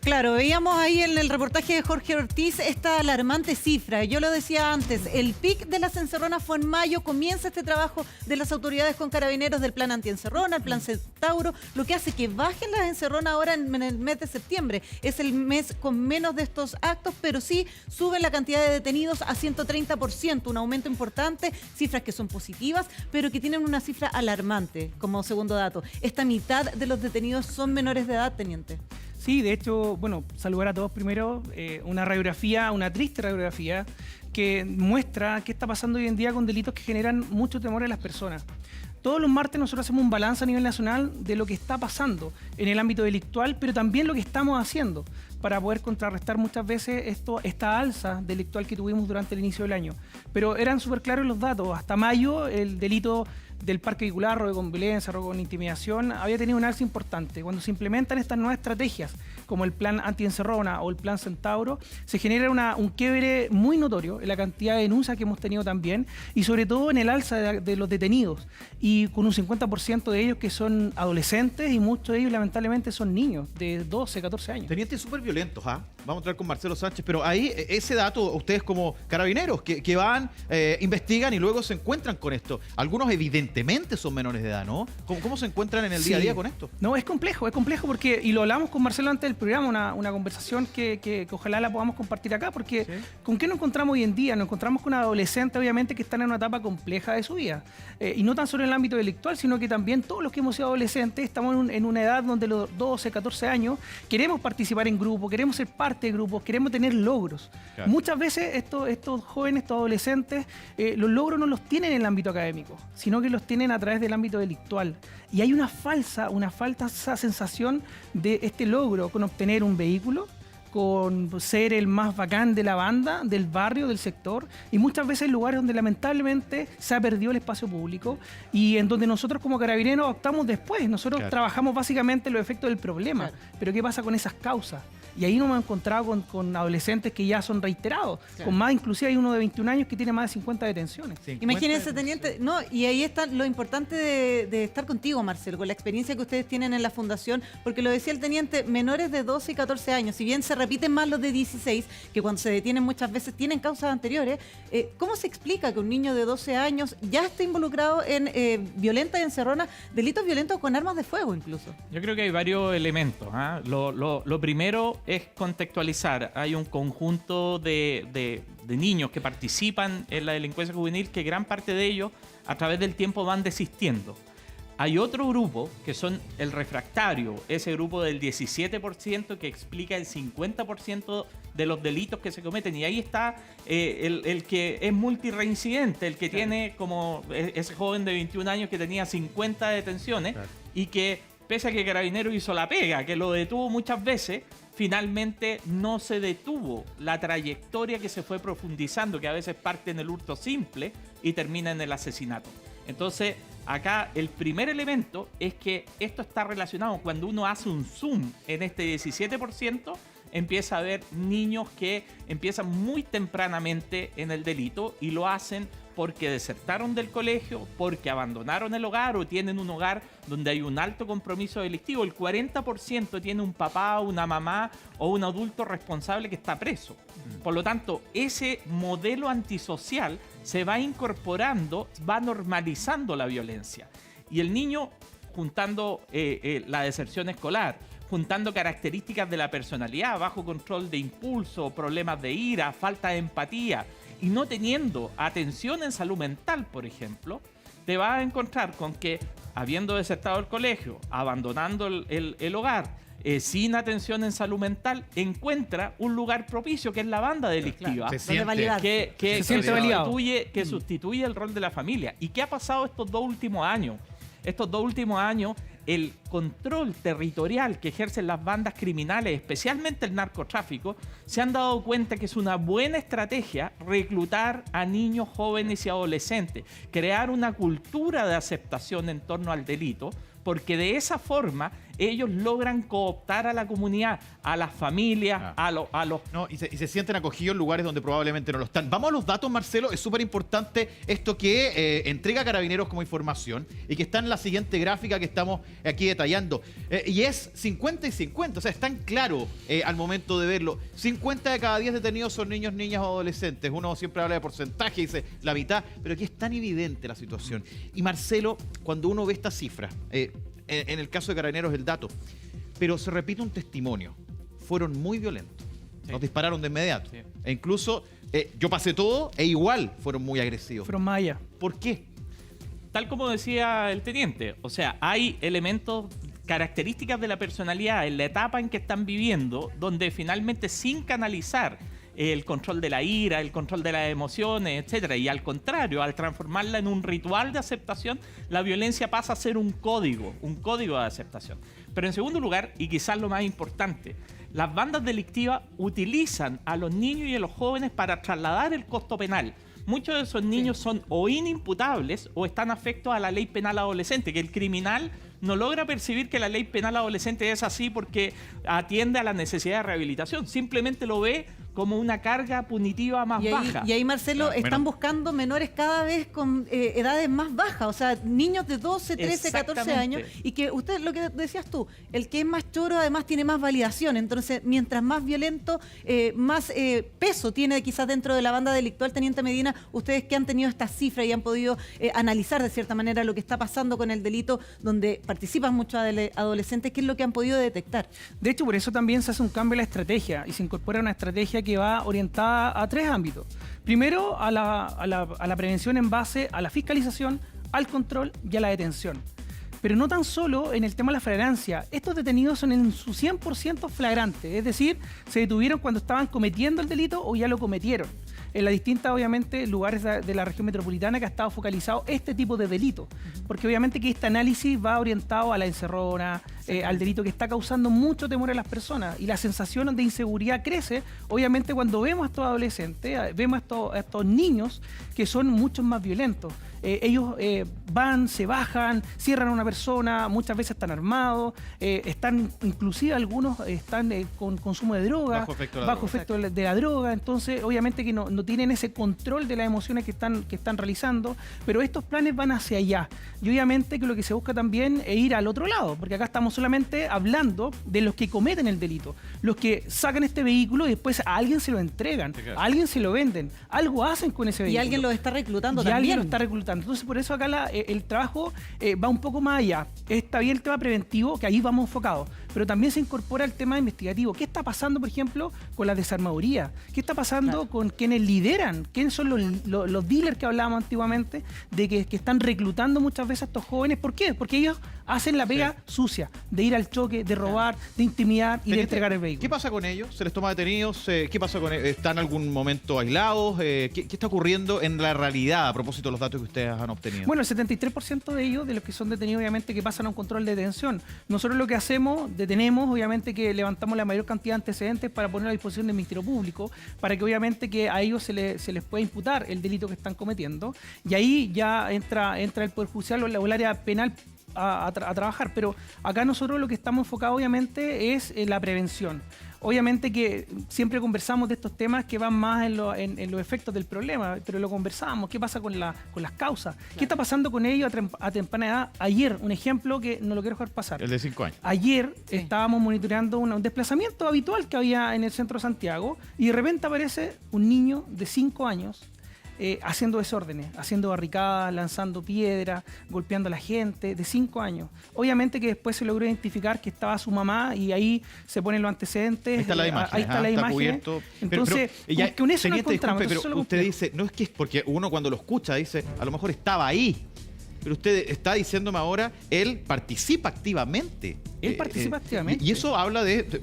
Claro, veíamos ahí en el reportaje de Jorge Ortiz esta alarmante cifra. Yo lo decía antes, el pic de las encerronas fue en mayo, comienza este trabajo de las autoridades con Carabineros del plan antiencerrona, el plan Centauro, lo que hace que bajen las encerronas ahora en el mes de septiembre. Es el mes con menos de estos actos, pero sí sube la cantidad de detenidos a 130%, un aumento importante, cifras que son positivas, pero que tienen una cifra alarmante como segundo dato. Esta mitad de los detenidos son menores de edad, teniente. Sí, de hecho, bueno, saludar a todos primero, una radiografía, una triste radiografía que muestra qué está pasando hoy en día con delitos que generan mucho temor en las personas. Todos los martes nosotros hacemos un balance a nivel nacional de lo que está pasando en el ámbito delictual, pero también lo que estamos haciendo para poder contrarrestar muchas veces esta alza delictual que tuvimos durante el inicio del año. Pero eran súper claros los datos. Hasta mayo el delito del parque vehicular, robo con violencia, robo con intimidación, había tenido un alza importante. Cuando se implementan estas nuevas estrategias, como el plan antiencerrona o el plan Centauro, se genera un quiebre muy notorio en la cantidad de denuncias que hemos tenido también, y sobre todo en el alza de los detenidos, y con un 50% de ellos que son adolescentes, y muchos de ellos lamentablemente son niños de 12, 14 años. Tenientes súper violentos, ¿ah? Vamos a entrar con Marcelo Sánchez, pero ahí ese dato, ustedes como carabineros que van, investigan y luego se encuentran con esto. Algunos evidentemente son menores de edad, ¿no? ¿Cómo se encuentran en el día a día con esto? No, es complejo porque, y lo hablamos con Marcelo antes del programa, una conversación que ojalá la podamos compartir acá, porque ¿sí? ¿Con qué nos encontramos hoy en día? Nos encontramos con adolescentes, obviamente, que están en una etapa compleja de su vida. Y no tan solo en el ámbito delictual, sino que también todos los que hemos sido adolescentes estamos en una edad donde los 12, 14 años queremos participar en grupos, queremos ser parte de grupos, queremos tener logros. Claro. Muchas veces estos jóvenes, estos adolescentes, los logros no los tienen en el ámbito académico, sino que los tienen a través del ámbito delictual. Y hay una falsa sensación de este logro con obtener un vehículo, con ser el más bacán de la banda, del barrio, del sector, y muchas veces lugares donde lamentablemente se ha perdido el espacio público y en donde nosotros como carabineros optamos después. Nosotros trabajamos básicamente los efectos del problema, pero ¿qué pasa con esas causas? Y ahí nos hemos encontrado con adolescentes que ya son reiterados, con más, inclusive hay uno de 21 años que tiene más de 50 detenciones. Imagínense, teniente, no, y ahí está lo importante de estar contigo, Marcelo, con la experiencia que ustedes tienen en la fundación, porque lo decía el teniente, menores de 12 y 14 años, si bien se repiten más los de 16, que cuando se detienen muchas veces tienen causas anteriores, ¿cómo se explica que un niño de 12 años ya esté involucrado en violenta y encerrona, delitos violentos con armas de fuego incluso? Yo creo que hay varios elementos, ¿eh? Lo primero es contextualizar. Hay un conjunto de niños que participan en la delincuencia juvenil que gran parte de ellos a través del tiempo van desistiendo. Hay otro grupo que son el refractario, ese grupo del 17% que explica el 50% de los delitos que se cometen. Y ahí está el que es multireincidente, el que tiene como ese joven de 21 años que tenía 50 detenciones y que pese a que Carabineros hizo la pega, que lo detuvo muchas veces, finalmente no se detuvo la trayectoria que se fue profundizando, que a veces parte en el hurto simple y termina en el asesinato. Entonces, acá el primer elemento es que esto está relacionado. Cuando uno hace un zoom en este 17%, empieza a ver niños que empiezan muy tempranamente en el delito y lo hacen porque desertaron del colegio, porque abandonaron el hogar o tienen un hogar donde hay un alto compromiso delictivo. El 40% tiene un papá, una mamá o un adulto responsable que está preso. Por lo tanto, ese modelo antisocial se va incorporando, va normalizando la violencia. Y el niño, juntando la deserción escolar, juntando características de la personalidad, bajo control de impulso, problemas de ira, falta de empatía, y no teniendo atención en salud mental, por ejemplo, te vas a encontrar con que, habiendo desertado el colegio, abandonando el hogar, sin atención en salud mental, encuentra un lugar propicio, que es la banda delictiva, que sustituye el rol de la familia. ¿Y qué ha pasado estos dos últimos años? Estos dos últimos años, el control territorial que ejercen las bandas criminales, especialmente el narcotráfico, se han dado cuenta que es una buena estrategia reclutar a niños, jóvenes y adolescentes, crear una cultura de aceptación en torno al delito, porque de esa forma ellos logran cooptar a la comunidad, a las familias, a los... No, y se sienten acogidos en lugares donde probablemente no lo están. Vamos a los datos, Marcelo. Es súper importante esto que entrega Carabineros como información y que está en la siguiente gráfica que estamos aquí detallando. Y es 50 y 50, o sea, es tan claro al momento de verlo. 50 de cada 10 detenidos son niños, niñas o adolescentes. Uno siempre habla de porcentaje, dice la mitad, pero aquí es tan evidente la situación. Y Marcelo, cuando uno ve esta cifra, en el caso de Carabineros el dato, pero se repite un testimonio. Fueron muy violentos. Sí. Nos dispararon de inmediato. Sí. E incluso yo pasé todo e igual fueron muy agresivos. Fueron más allá. ¿Por qué? Tal como decía el teniente, o sea, hay elementos, características de la personalidad en la etapa en que están viviendo, donde finalmente sin canalizar el control de la ira, el control de las emociones, etcétera, y al contrario, al transformarla en un ritual de aceptación, la violencia pasa a ser un código de aceptación. Pero en segundo lugar, y quizás lo más importante, las bandas delictivas utilizan a los niños y a los jóvenes para trasladar el costo penal. Muchos de esos niños son o inimputables o están afectos a la ley penal adolescente, que el criminal no logra percibir que la ley penal adolescente es así porque atiende a la necesidad de rehabilitación. Simplemente lo ve como una carga punitiva más baja. Y ahí, Marcelo, Claro, están buscando menores cada vez con edades más bajas, o sea, niños de 12, 13, 14 años, y que usted, lo que decías tú, el que es más choro además tiene más validación, entonces mientras más violento, más peso tiene quizás dentro de la banda delictual. Teniente Medina, ustedes que han tenido estas cifras y han podido analizar de cierta manera lo que está pasando con el delito, donde participan muchos adolescentes, ¿qué es lo que han podido detectar? De hecho, por eso también se hace un cambio en la estrategia y se incorpora una estrategia que va orientada a 3 ámbitos. Primero, a la prevención en base a la fiscalización, al control y a la detención. Pero no tan solo en el tema de la flagrancia. Estos detenidos son en su 100% flagrantes, es decir, se detuvieron cuando estaban cometiendo el delito o ya lo cometieron. En las distintas, obviamente, lugares de la región metropolitana que ha estado focalizado este tipo de delito. Porque obviamente que este análisis va orientado a la encerrona, al delito que está causando mucho temor a las personas. Y la sensación de inseguridad crece, obviamente, cuando vemos a estos adolescentes, vemos a estos niños que son mucho más violentos. Ellos van, se bajan, cierran a una persona, muchas veces están armados, están, inclusive algunos están con consumo de droga, bajo efecto de la droga. Entonces, obviamente que no tienen ese control de las emociones que están realizando, pero estos planes van hacia allá. Y obviamente que lo que se busca también es ir al otro lado, porque acá estamos solamente hablando de los que cometen el delito, los que sacan este vehículo y después a alguien se lo entregan, sí, claro, a alguien se lo venden, algo hacen con ese vehículo. Y alguien lo está reclutando y también. Alguien lo está reclutando. Entonces, por eso acá el trabajo va un poco más allá. Está bien el tema preventivo, que ahí vamos enfocados, pero también se incorpora el tema investigativo. ¿Qué está pasando, por ejemplo, con la desarmaduría? ¿Qué está pasando con quienes lideran? ¿Quiénes son los dealers que hablábamos antiguamente? De que están reclutando muchas veces a estos jóvenes. ¿Por qué? Porque ellos hacen la pega sucia, de ir al choque, de robar, de intimidar y de entregar el vehículo. ¿Qué pasa con ellos? ¿Se les toma detenidos? ¿Qué pasa con ellos? ¿Están en algún momento aislados? ¿Qué está ocurriendo en la realidad a propósito de los datos que ustedes han obtenido? Bueno, el 73% de ellos, de los que son detenidos, obviamente que pasan a un control de detención. Nosotros lo que hacemos, detenemos, obviamente que levantamos la mayor cantidad de antecedentes para poner a disposición del Ministerio Público, para que obviamente que a ellos se les pueda imputar el delito que están cometiendo, y ahí ya entra el Poder Judicial o el área penal a trabajar. Pero acá nosotros lo que estamos enfocados obviamente es en la prevención. Obviamente que siempre conversamos de estos temas que van más en los efectos del problema, pero lo conversamos. ¿Qué pasa con las causas? Claro. ¿Qué está pasando con ellos a temprana edad? Ayer, un ejemplo que no lo quiero dejar pasar. El de 5 años. Ayer estábamos monitoreando un desplazamiento habitual que había en el centro de Santiago y de repente aparece un niño de 5 años haciendo desórdenes, haciendo barricadas, lanzando piedras, golpeando a la gente, de 5 años. Obviamente que después se logró identificar que estaba su mamá y ahí se ponen los antecedentes. Ahí está la imagen. Ahí está la imagen. Cubierto. Entonces, pero con eso nos teniente, encontramos. disculpe, pero usted dice, no es que es porque uno cuando lo escucha dice, a lo mejor estaba ahí. Pero usted está diciéndome ahora, él participa activamente. Él participa activamente. Y eso habla de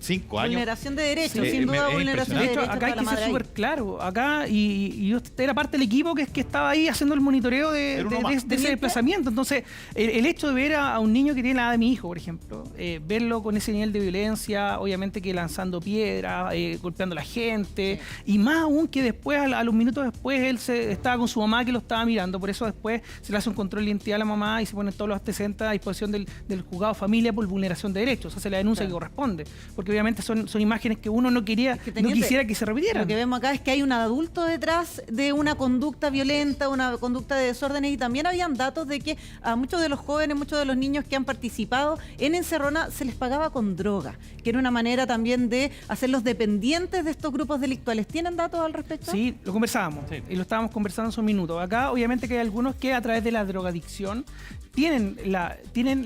5 años. Vulneración de derechos, Sí, sin duda, es vulneración de De hecho, derechos. acá hay toda que la ser madre súper ahí. claro. Acá, y yo era parte del equipo que estaba ahí haciendo el monitoreo de ese desplazamiento. Entonces, el hecho de ver a un niño que tiene la edad de mi hijo, por ejemplo, verlo con ese nivel de violencia, obviamente que lanzando piedras, golpeando a la gente, y más aún que después, a los minutos después, él estaba con su mamá que lo estaba mirando. Por eso después se le hace un control de identidad a la mamá y se ponen todos los antecedentes a disposición del juzgado de familia por vulneración de derechos. Hace la denuncia que corresponde. Porque obviamente son imágenes que uno no quisiera que se repitieran. Lo que vemos acá es que hay un adulto detrás de una conducta violenta, una conducta de desórdenes, y también habían datos de que a muchos de los jóvenes, muchos de los niños que han participado en Encerrona se les pagaba con droga, que era una manera también de hacerlos dependientes de estos grupos delictuales. ¿Tienen datos al respecto? Sí, lo conversábamos y lo estábamos conversando hace un minuto. Acá obviamente que hay algunos que a través de la drogadicción tienen la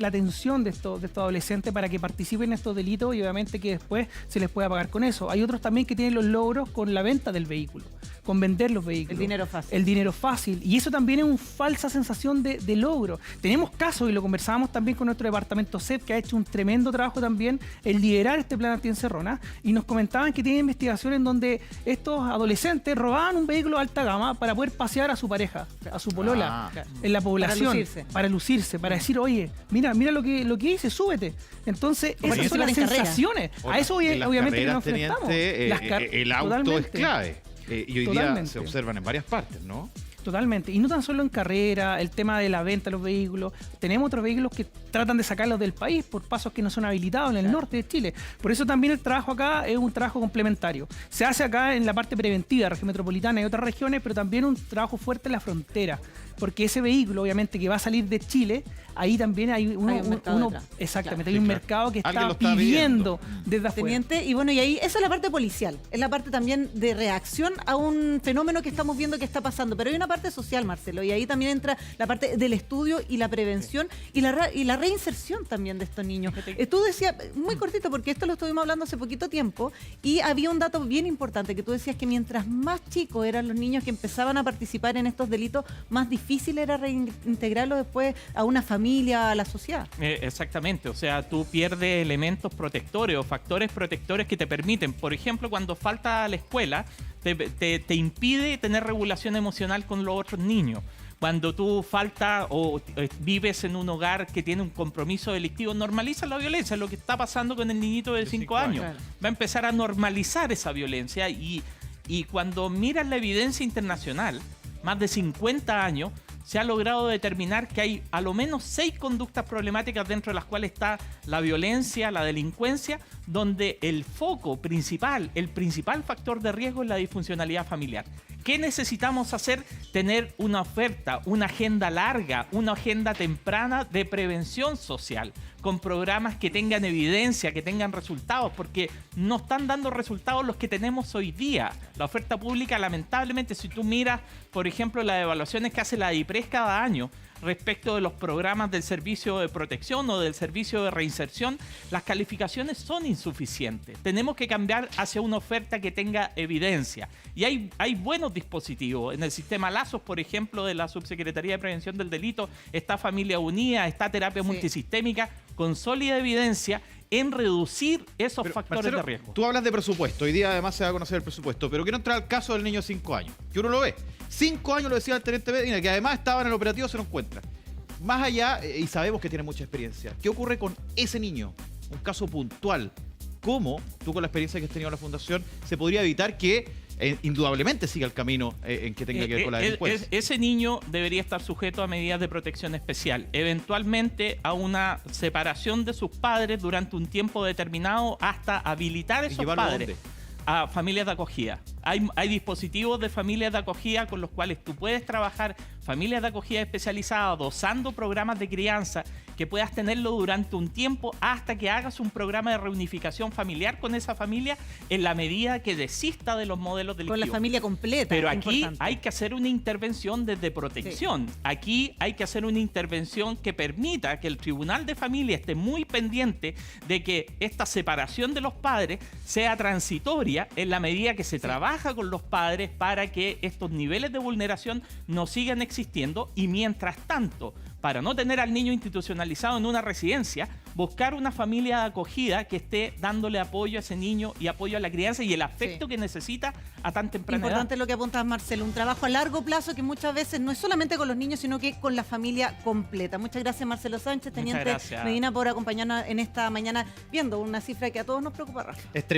atención de estos adolescentes para que participen en estos delitos, y obviamente que después se les pueda pagar con eso. Hay otros también que tienen los logros con la venta del vehículo, con vender los vehículos. El dinero fácil. El dinero fácil. Y eso también es una falsa sensación de logro. Tenemos casos, y lo conversábamos también con nuestro departamento CEP, que ha hecho un tremendo trabajo también en liderar este plan anti-encerrona, y nos comentaban que tienen investigaciones en donde estos adolescentes robaban un vehículo de alta gama para poder pasear a su pareja, a su polola, en la población. Para lucirse, para decir, oye, mira lo que hice, súbete. Entonces, esas son las sensaciones. A eso obviamente que nos enfrentamos. El auto totalmente. es clave. Y hoy día se observan en varias partes, ¿no? Totalmente. Y no tan solo en carrera, el tema de la venta de los vehículos. Tenemos otros vehículos que tratan de sacarlos del país por pasos que no son habilitados en el norte de Chile. Por eso también el trabajo acá es un trabajo complementario. Se hace acá en la parte preventiva, región metropolitana y otras regiones, pero también un trabajo fuerte en la frontera. Porque ese vehículo, obviamente, que va a salir de Chile, ahí también hay un mercado que está pidiendo desde afuera. Teniente, y bueno, y ahí esa es la parte policial, es la parte también de reacción a un fenómeno que estamos viendo que está pasando, pero hay una parte social, Marcelo, y ahí también entra la parte del estudio y la prevención y la reinserción también de estos niños. Tú decías, muy cortito, porque esto lo estuvimos hablando hace poquito tiempo, y había un dato bien importante, que tú decías que mientras más chicos eran los niños que empezaban a participar en estos delitos, más difícil era reintegrarlos después a una familia, a la sociedad. Exactamente, o sea, tú pierdes elementos protectores o factores protectores que te permiten, por ejemplo, cuando falta a la escuela, te impide tener regulación emocional con los otros niños. Cuando tú faltas o vives en un hogar que tiene un compromiso delictivo, normaliza la violencia, es lo que está pasando con el niñito de 5 años. Claro. Va a empezar a normalizar esa violencia y cuando miras la evidencia internacional, más de 50 años, se ha logrado determinar que hay a lo menos 6 conductas problemáticas dentro de las cuales está la violencia, la delincuencia, donde el foco principal, el principal factor de riesgo es la disfuncionalidad familiar. ¿Qué necesitamos hacer? Tener una oferta, una agenda larga, una agenda temprana de prevención social, con programas que tengan evidencia, que tengan resultados, porque no están dando resultados los que tenemos hoy día. La oferta pública, lamentablemente, si tú miras, por ejemplo, las evaluaciones que hace la DIPRES cada año, respecto de los programas del servicio de protección o del servicio de reinserción, las calificaciones son insuficientes. Tenemos que cambiar hacia una oferta que tenga evidencia. Y hay buenos dispositivos. En el sistema Lazos, por ejemplo, de la Subsecretaría de Prevención del Delito, está Familia Unida, está Terapia Multisistémica, con sólida evidencia en reducir esos factores, Marcelo, de riesgo. Tú hablas de presupuesto, hoy día además se va a conocer el presupuesto, pero quiero entrar al caso del niño de 5 años, que uno lo ve. 5 años, lo decía el teniente Medina, que además estaba en el operativo, se lo encuentra. Más allá, y sabemos que tiene mucha experiencia, ¿qué ocurre con ese niño? Un caso puntual. ¿Cómo, tú con la experiencia que has tenido en la Fundación, se podría evitar que indudablemente siga el camino en que tenga que ver con la delincuencia? Ese niño debería estar sujeto a medidas de protección especial, eventualmente a una separación de sus padres durante un tiempo determinado hasta habilitar a esos padres a familias de acogida. Hay dispositivos de familias de acogida con los cuales tú puedes trabajar, familias de acogida especializadas, adosando programas de crianza, que puedas tenerlo durante un tiempo hasta que hagas un programa de reunificación familiar con esa familia en la medida que desista de los modelos delictivos. Con la familia completa. Pero aquí hay que hacer una intervención desde protección. Sí. Aquí hay que hacer una intervención que permita que el Tribunal de Familia esté muy pendiente de que esta separación de los padres sea transitoria en la medida que se trabaja con los padres para que estos niveles de vulneración no sigan existiendo, y mientras tanto, para no tener al niño institucionalizado en una residencia, buscar una familia de acogida que esté dándole apoyo a ese niño y apoyo a la crianza y el afecto que necesita a tan temprana edad. Importante lo que apuntas, Marcelo, un trabajo a largo plazo que muchas veces no es solamente con los niños, sino que con la familia completa. Muchas gracias, Marcelo Sánchez, teniente Medina, por acompañarnos en esta mañana viendo una cifra que a todos nos preocupa, Rafa.